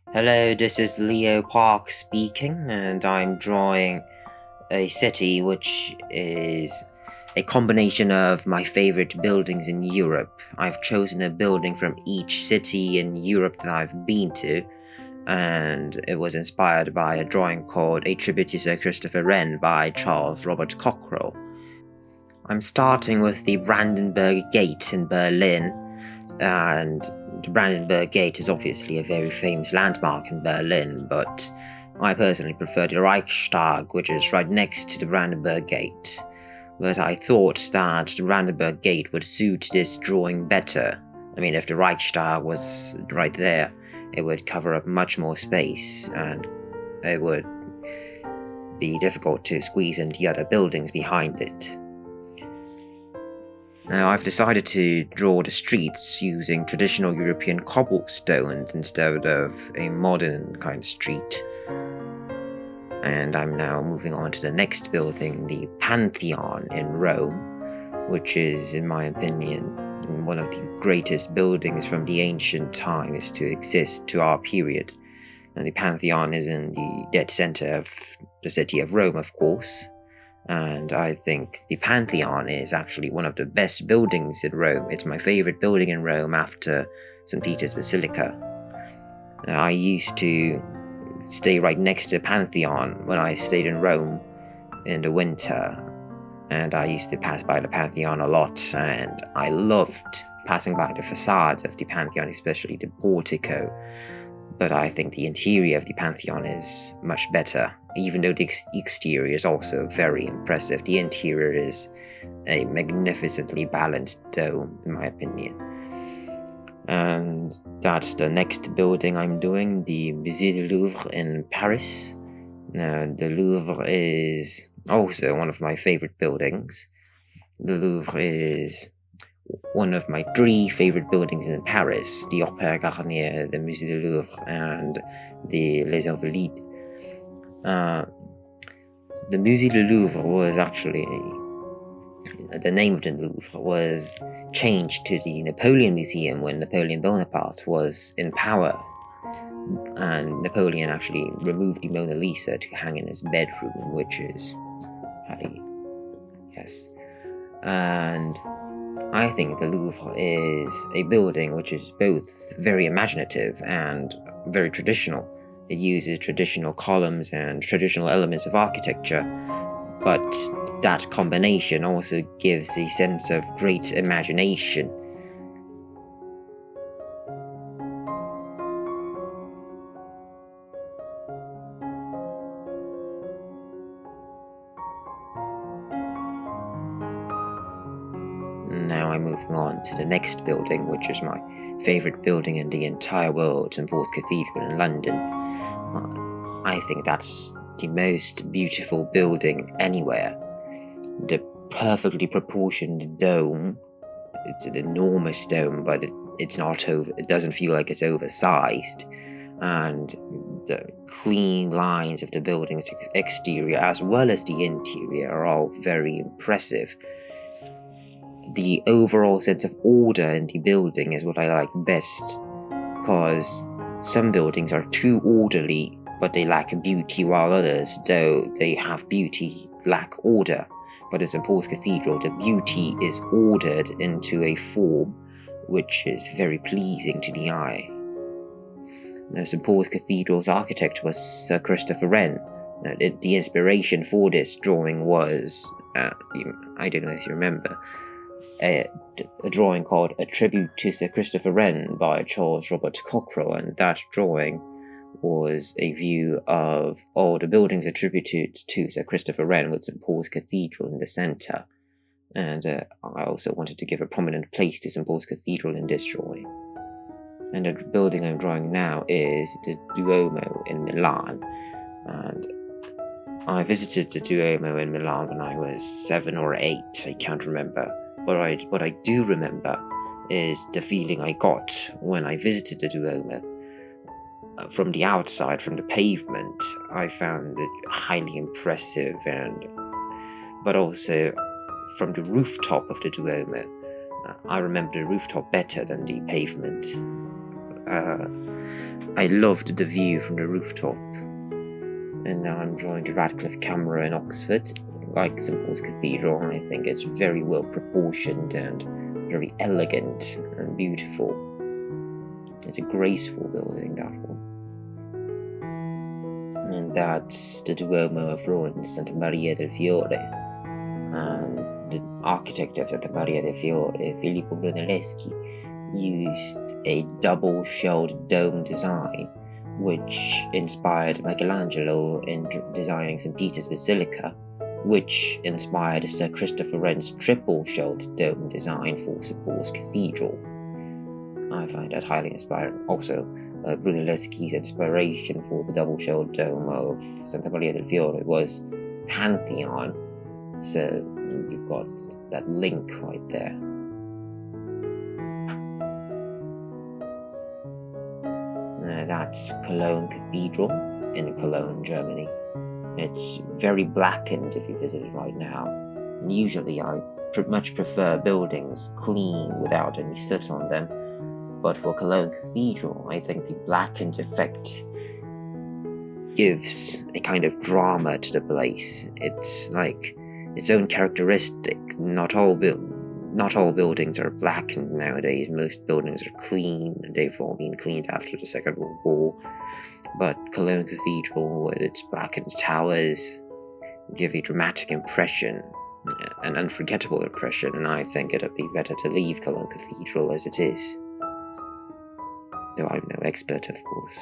Hello, this is Leo Park speaking, and I'm drawing a city which is a combination of my favorite buildings in Europe. I've chosen a building from each city in Europe that I've been to, and it was inspired by a drawing called A Tribute to Sir Christopher Wren by Charles Robert Cockerell. I'm starting with the Brandenburg Gate in Berlin, and the Brandenburg Gate is obviously a very famous landmark in Berlin, but I personally prefer the Reichstag, which is right next to the Brandenburg Gate. But I thought that the Brandenburg Gate would suit this drawing better. I mean, if the Reichstag was right there, it would cover up much more space, and it would be difficult to squeeze in the other buildings behind it. Now, I've decided to draw the streets using traditional European cobblestones instead of a modern kind of street. And I'm now moving on to the next building, the Pantheon in Rome, which is, in my opinion, one of the greatest buildings from the ancient times to exist to our period. And the Pantheon is in the dead center of the city of Rome, of course. And I think the Pantheon is actually one of the best buildings in Rome. It's my favorite building in Rome after St. Peter's Basilica. I used to stay right next to the Pantheon when I stayed in Rome in the winter, and I used to pass by the Pantheon a lot, and I loved passing by the facade of the Pantheon, especially the portico. But I think the interior of the Pantheon is much better, even though the exterior is also very impressive. The interior is a magnificently balanced dome, in my opinion. And that's the next building I'm doing, the Musée du Louvre in Paris. Now, the Louvre is also one of my favorite buildings. The Louvre is one of my 3 favorite buildings in Paris: the Opéra Garnier, the Musée du Louvre, and the Les Invalides. The Musée du Louvre was actually, the name of the Louvre was changed to the Napoleon Museum when Napoleon Bonaparte was in power, and Napoleon actually removed the Mona Lisa to hang in his bedroom, which is yes. And I think the Louvre is a building which is both very imaginative and very traditional. It uses traditional columns and traditional elements of architecture, but that combination also gives a sense of great imagination. Now I'm moving on to the next building, which is my favorite building in the entire world, St. Paul's Cathedral in London. I think that's the most beautiful building anywhere. The perfectly proportioned dome. It's an enormous dome, but it's not over. It doesn't feel like it's oversized. And the clean lines of the building's exterior as well as the interior are all very impressive. The overall sense of order in the building is what I like best, because some buildings are too orderly, but they lack beauty, while others, though they have beauty, lack order. But in St. Paul's Cathedral, the beauty is ordered into a form which is very pleasing to the eye. Now, St. Paul's Cathedral's architect was Sir Christopher Wren. The inspiration for this drawing was, I don't know if you remember, a drawing called A Tribute to Sir Christopher Wren by Charles Robert Cockerell, and that drawing was a view of all the buildings attributed to Sir Christopher Wren, with St. Paul's Cathedral in the centre. And I also wanted to give a prominent place to St. Paul's Cathedral in this drawing. And the building I'm drawing now is the Duomo in Milan. And I visited the Duomo in Milan when I was 7 or 8, I can't remember. But what I do remember is the feeling I got when I visited the Duomo. From the outside, from the pavement, I found it highly impressive, but also from the rooftop of the Duomo, I remember the rooftop better than the pavement. I loved the view from the rooftop. And now I'm drawing the Radcliffe camera in Oxford. Like St. Paul's Cathedral, I think it's very well proportioned and very elegant and beautiful. It's a graceful building, that one. And that's the Duomo of Florence, Santa Maria del Fiore. And the architect of Santa Maria del Fiore, Filippo Brunelleschi, used a double-shelled dome design, which inspired Michelangelo in designing St. Peter's Basilica, which inspired Sir Christopher Wren's triple-shelled dome design for St. Paul's Cathedral. I find that highly inspiring. Also, Brunelleschi's inspiration for the double-shelled dome of Santa Maria del Fiore was Pantheon, so you've got that link right there. That's Cologne Cathedral in Cologne, Germany. It's very blackened if you visit it right now. And usually I much prefer buildings clean without any soot on them, but for Cologne Cathedral, I think the blackened effect gives a kind of drama to the place. It's like its own characteristic. Not all buildings are blackened nowadays. Most buildings are clean. They've all been cleaned after the Second World War. But Cologne Cathedral, with its blackened towers, give a dramatic impression, an unforgettable impression, and I think it'd be better to leave Cologne Cathedral as it is. Though I'm no expert, of course.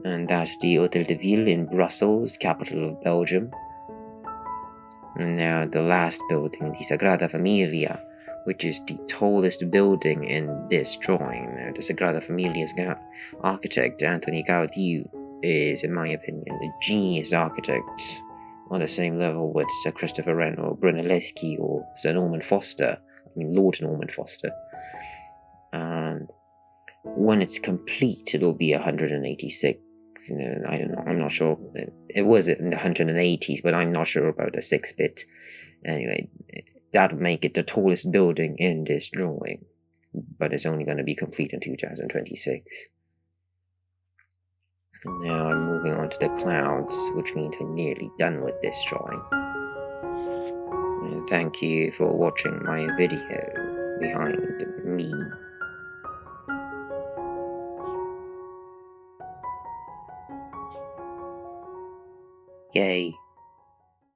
And that's the Hôtel de Ville in Brussels, capital of Belgium. And now the last building, the Sagrada Familia, which is the tallest building in this drawing. The Sagrada Familia's architect, Anthony Gaudí, is, in my opinion, a genius architect, on the same level with Sir Christopher Wren or Brunelleschi or Sir Norman Foster. Lord Norman Foster. And when it's complete, it'll be 186. I don't know, I'm not sure. It was in the 180s, but I'm not sure about the 6-bit. Anyway, that would make it the tallest building in this drawing, but it's only going to be complete in 2026. And now I'm moving on to the clouds, which means I'm nearly done with this drawing. And thank you for watching my video behind me. Yay.